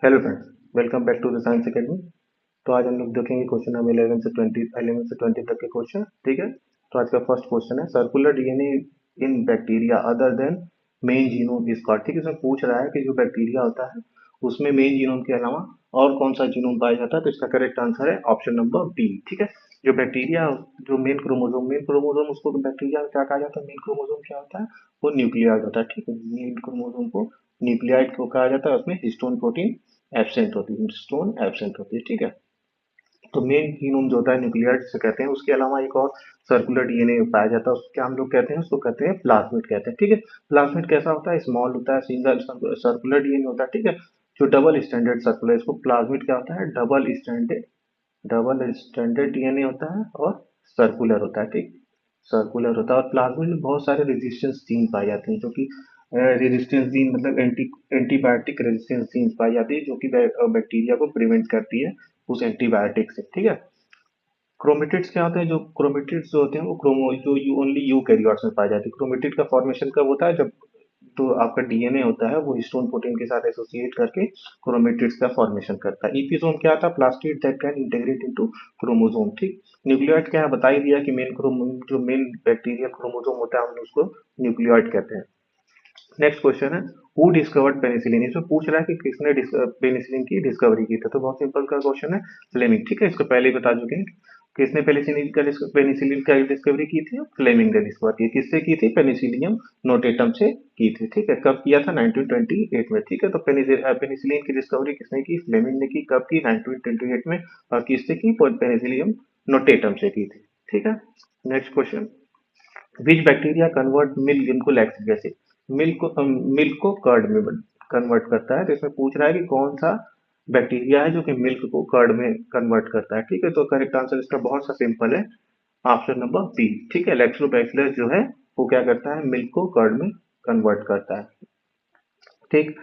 Hello friends, welcome back to the science academy. तो आज हम लोग देखेंगे क्वेश्चन हम 11 से 20 तक के क्वेश्चन। ठीक है। तो आज का फर्स्ट क्वेश्चन है circular DNA in bacteria other than main genome is called. ठीक है, इसमें पूछ रहा है कि जो बैक्टीरिया होता है उसमें मेन जीनोम के अलावा और कौन सा जीनोम पाया जाता है। तो इसका करेक्ट आंसर है ऑप्शन नंबर बी। ठीक है। जो बैक्टीरिया, जो मेन क्रोमोजोम उसको बैक्टीरिया में क्या कहा जाता है, मेन क्रोमोजोम क्या होता है, वो न्यूक्लियाइड होता है। ठीक है, मेन क्रोमोजोम को न्यूक्लियाइड को कहा जाता है। उसमें हिस्टोन प्रोटीन एब्सेंट होती है, स्टोन एब्सेंट होती है। ठीक है। तो मेन जीनोम जो होता है न्यूक्लियाइड से कहते हैं। उसके अलावा एक और सर्कुलर डीएनए पाया जाता है, उसको क्या हम लोग कहते हैं, उसको कहते हैं प्लाज्मिड कहते हैं। ठीक है। प्लाज्मिड कैसा होता है, स्मॉल होता है, सिंगल सर्कुलर डीएनए होता है। ठीक है। जो डबल स्टैंडर्ड सर्कुलर, इसको प्लाज्मिड क्या होता है, डबल स्टैंडर्ड डीएनए होता है और सर्कुलर होता है। ठीक। सर्कुलर होता है और प्लाज्मिड में बहुत सारे रेजिस्टेंस जीन पाए जाते हैं, जो कि रेजिस्टेंस जीन मतलब एंटीबायोटिक रेजिस्टेंस जीन पाई जाती है, जो कि बैक्टीरिया को प्रिवेंट करती है उस एंटीबायोटिक से। ठीक है। क्रोमेटिड्स क्या होते हैं, जो क्रोमेटिड्स जो होते हैं वो क्रोमो जो यू ओनली यूकैरियोट्स में पाई जाती है। क्रोमेटिड का फॉर्मेशन कब होता है, जब तो आपका डीएनए होता है वो हिस्टोन प्रोटीन के साथ एसोसिएट करके क्रोमेटिड्स का फॉर्मेशन करता है। ईपीसोम क्या था, plastid that can integrate into chromosome. ठीक। न्यूक्लियोइड क्या है, बता ही दिया कि जो मेन बैक्टीरियल क्रोमोसोम होता है हम उसको न्यूक्लियोइड कहते हैं। नेक्स्ट क्वेश्चन है हु डिस्कवर्ड पेनिसिलिन। इसमें पूछ रहा है कि किसने पेनिसिलिन की डिस्कवरी की थी। तो बहुत सिंपल का क्वेश्चन है, फ्लेमिंग। ठीक है, इसको पहले ही बता चुके हैं। किसने पेनिसिलिन का डिस्कवरी की थी, फ्लेमिंग ने डिस्कवर की। किससे की थी, पेनिसिलियम नोटेटम से की थी। ठीक है, कब किया था, 1928 में। ठीक है। तो पेनिसिलिन की डिस्कवरी किसने की, फ्लेमिंग ने की। कब की, 1928 में। और किससे की, पेनिसिलियम नोटेटम से की थी। ठीक है। नेक्स्ट क्वेश्चन, विच बैक्टीरिया कन्वर्ट मिल्क इनको लैक्टिक एसिड। मिल्क को कर्ड में कन्वर्ट करता है। तो इसमें पूछ रहा है कि कौन सा बैक्टीरिया है जो कि मिल्क को कर्ड में कन्वर्ट करता है। ठीक है। तो करेक्ट आंसर इसका बहुत सा सिंपल है, ऑप्शन नंबर बी। ठीक है, लैक्टोबैसिलस जो है वो क्या करता है, मिल्क को कर्ड में कन्वर्ट करता है। ठीक।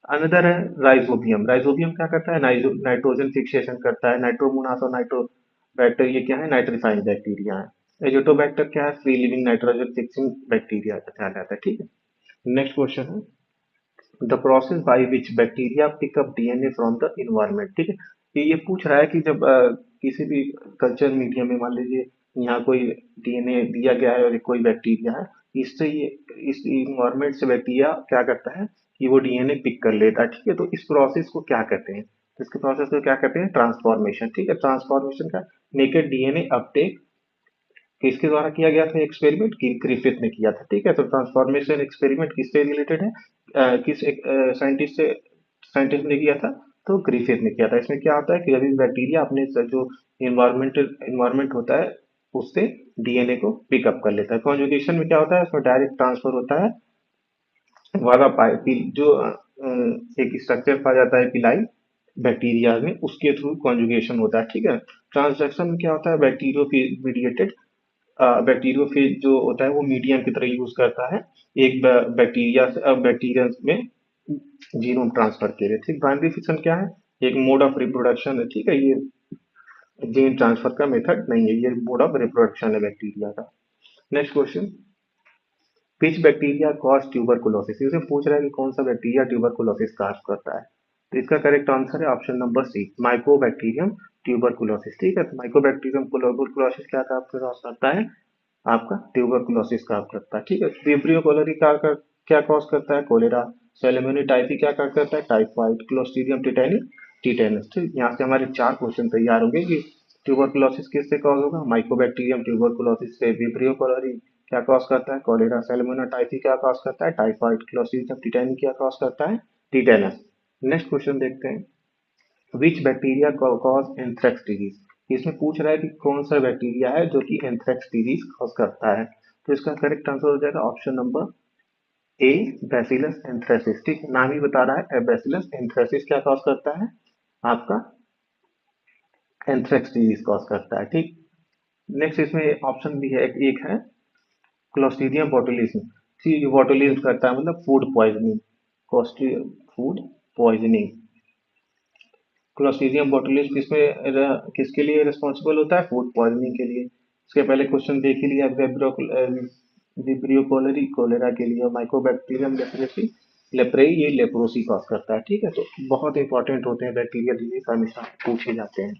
अनदर है राइजोबियम। राइजोबियम क्या करता है, नाइट्रोजन फिक्सेशन करता है। नाइट्रोमोनास और नाइट्रोबैक्टर ये क्या है, नाइट्रीफाइंग बैक्टीरिया है। एजोटोबैक्टर क्या है, free living nitrogen fixing bacteria कहलाता है। ठीक है। नेक्स्ट क्वेश्चन है the process by which bacteria pick up DNA from the environment. ठीक है। ये पूछ रहा है कि जब किसी भी कल्चर मीडिया में मान लीजिए यहाँ कोई डीएनए दिया गया है और कोई बैक्टीरिया है, इससे ये इस इन्वायरमेंट से बैक्टीरिया क्या करता है कि वो डीएनए पिक कर लेता है। ठीक है। तो इस प्रोसेस को क्या कहते हैं, तो इसके प्रोसेस को क्या कहते हैं, ट्रांसफॉर्मेशन। ठीक है। ट्रांसफॉर्मेशन का नेकेड डीएनए अपटेक किसके द्वारा किया गया था एक्सपेरिमेंट, की ग्रिफिथ ने किया था। ठीक है। तो ट्रांसफॉर्मेशन एक्सपेरिमेंट किससे रिलेटेड है, किस एक साइंटिस्ट ने किया था, तो ग्रिफिथ ने किया था। इसमें क्या होता है कि अभी बैक्टीरिया अपने जो इन्वायरमेंट होता है उससे डीएनए को पिकअप कर लेता है। कॉन्जुगेशन में क्या होता है, उसमें डायरेक्ट ट्रांसफर होता है वाला जो एक स्ट्रक्चर पाया जाता है पिलाई बैक्टीरिया में, उसके थ्रू कॉन्जुगेशन होता है। ठीक है। ट्रांसडक्शन में क्या होता है, बैक्टीरियोफेज जो होता है वो मीडियम की तरह यूज करता है एक बैक्टीरिया से अब बैक्टीरिया में जीनोम ट्रांसफर के लिए। ठीक। बाइनरी फिक्शन क्या है, एक मोड ऑफ रिप्रोडक्शन है। ठीक है, ये जीन ट्रांसफर का मेथड नहीं है, ये मोड ऑफ रिप्रोडक्शन है बैक्टीरिया का। नेक्स्ट क्वेश्चन, विच बैक्टीरिया कॉज ट्यूबरकुलोसिस। इसे पूछ रहा है कि कौन सा बैक्टीरिया ट्यूबरकुलोसिस कॉज करता है। तो इसका करेक्ट आंसर है option number C, mycobacterium tuberculosis. ठीक है। तो माइकोबैक्टीरियम ट्यूबरकुलोसिस क्या कॉज करता है, आपका ट्यूबरकुलोसिस कॉज करता है। ठीक है। विब्रियो कोलोरी क्या कॉज करता है, कोलेरा। सेलेमोनी टाइफी क्या कॉज करता है, टाइफाइड। Clostridium tetani टीटेनस। ठीक। यहाँ से हमारे चार क्वेश्चन तैयार होंगे कि ट्यूबरकुलोसिस किससे कॉज होगा, माइकोबैक्टीरियम ट्यूबरकुलोसिस से। विब्रियो कोलोरी क्या कॉज करता है, कोलेरा। सेलेमोना टाइफी क्या कॉज करता है, टाइफाइड। क्लोस्ट्रीडियम टिटानी क्या कॉज करता है, टीटेनस। नेक्स्ट क्वेश्चन देखते हैं, विच बैक्टीरिया कॉज एंथ्रेक्स डिजीज। इसमें पूछ रहा है कि कौन सा बैक्टीरिया है जो कि एंथ्रेक्स डिजीज कॉज करता है। तो इसका करेक्ट आंसर हो जाएगा option number A, bacillus anthracis. ठीक, नाम ही बता रहा है बैसिलस एंथ्रेसिस क्या कॉज करता है, आपका एंथ्रेक्स डिजीज कॉज करता है। ठीक। नेक्स्ट इसमें ऑप्शन भी है, एक है क्लोस्ट्रीडियम बोटुलिज्म। सी बोटुलिज्म करता है मतलब food poisoning, food poisoning. Clostridium botulism किसके लिए रिस्पॉन्सिबल होता है, फूड पॉइजनिंग के लिए। इसके पहले क्वेश्चन देख ही लिया, विब्रियो कोलेरा के लिए और माइकोबैक्टीरियम डेफिनेटली लेप्रेई ये लेप्रोसी कॉज करता है। ठीक है, तो बहुत इंपॉर्टेंट होते हैं बैक्टीरियल डिजीज, हमेशा पूछे जाते हैं।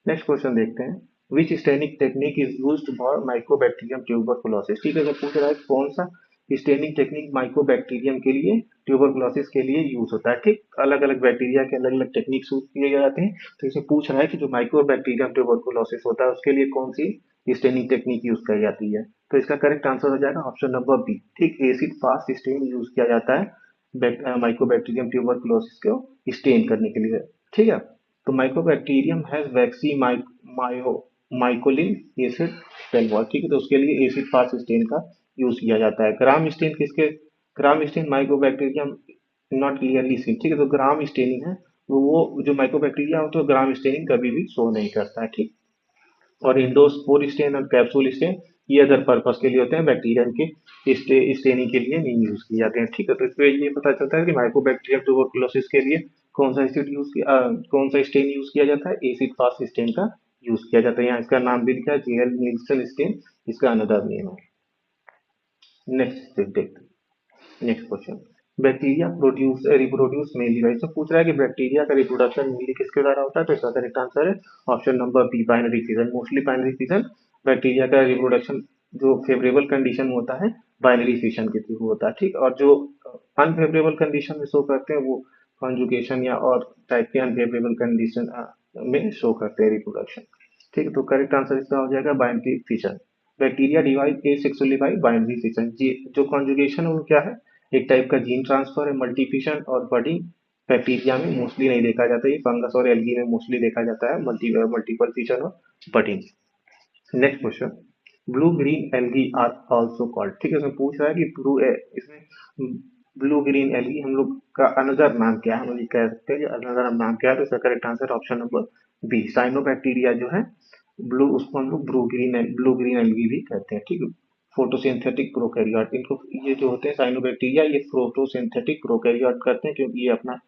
नेक्स्ट क्वेश्चन देखते हैं, which staining technique is used for mycobacterium tuberculosis. ठीक है, तो पूछ रहा है कौन सा स्टेनिंग टेक्निक माइकोबैक्टीरियम के लिए, ट्यूबरकुलोसिस के लिए यूज होता है। ठीक, अलग अलग बैक्टीरिया के अलग अलग टेक्निक्स यूज किए जाते हैं, तो इसे पूछ रहा है कि जो माइकोबैक्टीरियम ट्यूबरकुलोसिस होता है उसके लिए कौन सी स्टेनिंग टेक्निक यूज की जाती है। तो इसका करेक्ट आंसर हो जाएगा ऑप्शन नंबर बी। ठीक, एसिड फास्ट स्टेन यूज किया जाता है माइकोबैक्टीरियम ट्यूबरकुलोसिस को स्टेन करने के लिए। ठीक है, तो mycobacterium has waxy mayo mycolic acid cell wall. ठीक है, तो उसके लिए एसिड फास्ट स्टेन का यूज किया जाता है। ग्राम स्टेन किसके, gram stain mycobacterium not clearly seen. ठीक है, तो ग्राम स्टेनिंग है, वो जो माइकोबैक्टीरिया हो तो ग्राम स्टेनिंग कभी भी शो नहीं करता है। ठीक, और इंडोस्पोर स्टेन और कैप्सूल स्टेन ये अदर पर्पस के लिए होते हैं, बैक्टीरियम के स्टेनिंग के लिए नहीं यूज किए जाते हैं। ठीक है, तो इसमें ये पता चलता है कि माइकोबैक्टीरियम ट्यूबरकुलोसिस के लिए कौन सा एसिड यूज किया कौन सा स्टेन यूज किया जाता है, एसिड फास्ट स्टेन का यूज किया जाता है। यहाँ इसका नाम भी लिखा है जेएल निल्सन स्टेन, इसका अनदर नेम है। नेक्स्ट देखते हैं, next question, bacteria produce reproduce mainly by, तो पूछ रहा है कि बैक्टीरिया का रिप्रोडक्शन मेनली किसके द्वारा होता है, तो इसका करेक्ट आंसर है option number B, binary fission. Mostly binary fission bacteria का रिप्रोडक्शन जो फेवरेबल कंडीशन में होता है बाइनरी फिशन के थ्रू होता है। ठीक, और जो अनफेवरेबल कंडीशन में शो करते हैं वो कॉन्जुगेशन या और टाइप के अनफेवरेबल कंडीशन में शो करते हैं रिप्रोडक्शन। ठीक है, तो करेक्ट आंसर इसका हो जाएगा binary fission. Bacteria divide asexually by binary fission. जी, जो कॉन्जुगेशन है वो क्या है, एक टाइप का जीन ट्रांसफर है। मल्टीफिशन और बडिंग बैक्टीरिया में मोस्टली नहीं देखा जाता, ये फंगस और एल्गी में मोस्टली देखा जाता है मल्टीपल फिशन और budding. Next question, blue green algae are also called. ठीक है, इसमें पूछ रहा है कि इसमें ब्लू ग्रीन एल्गी हम लोग का अनदर नाम क्या है, हम लोग ये कह सकते हैं कि अनदर नाम क्या है, तो इसका correct answer option number B, cyanobacteria जो है ब्लू, उसको हम लोग ब्लू ग्रीन एल्गी भी कहते हैं। ठीक है, फोटोसिंथेटिक प्रोकैरियोट, इनको ये जो होते हैं साइनोबैक्टीरिया ये फोटोसिंथेटिक प्रोकैरियोट करते हैं, क्योंकि ये अपना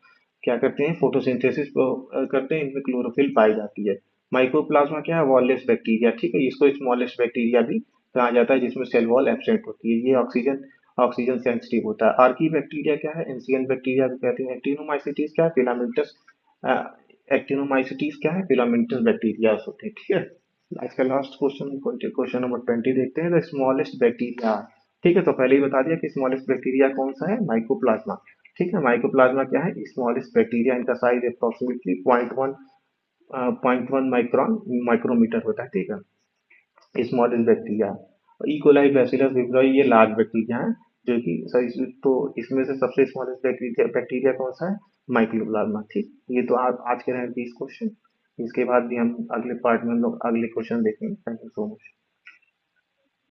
क्या करते हैं, फोटोसिंथेसिस करते हैं, इनमें क्लोरोफिल पाई जाती है। माइकोप्लाज्मा क्या है, वॉललेस बैक्टीरिया। ठीक है, इसको स्मॉलेस्ट बैक्टीरिया भी कहा जाता है, जिसमें सेल वॉल एब्सेंट होती है, ये ऑक्सीजन ऑक्सीजन सेंसिटिव होता है। आर्की बैक्टीरिया क्या है, एंसियन बैक्टीरिया भी कहते हैं। एक्टिनोमाइसिटीज क्या है, फिलामेंटस एक्टिनोमाइसिटीज क्या है, फिलामेंटस बैक्टीरिया होते हैं। ठीक है, आज का लास्ट क्वेश्चन, क्वेश्चन नंबर 20 देखते हैं, द स्मॉलेस्ट बैक्टीरिया। ठीक है, तो पहले ही बता दिया कि स्मॉलेस्ट बैक्टीरिया कौन सा है, माइकोप्लाज्मा। ठीक है, माइकोप्लाज्मा क्या है, स्मॉलेस्ट बैक्टीरिया, इनका साइज अप्रोक्सीमेटली 0.1 माइक्रॉन माइक्रोमीटर होता है। ठीक है, स्मॉलेस्ट बैक्टीरिया। इकोलाई बैसिलस विब्रियोई ये लार्ज बैक्टीरिया है, जो कि सही, तो इसमें से सबसे स्मॉलेस्ट बैक्टीरिया बैक्टीरिया कौन सा है, माइक्रोप्लाज्मा। ठीक, ये तो आज के रहे 20 क्वेश्चन, इसके बाद भी हम अगले पार्ट में हम लोग अगले क्वेश्चन देखेंगे। Thank you so much.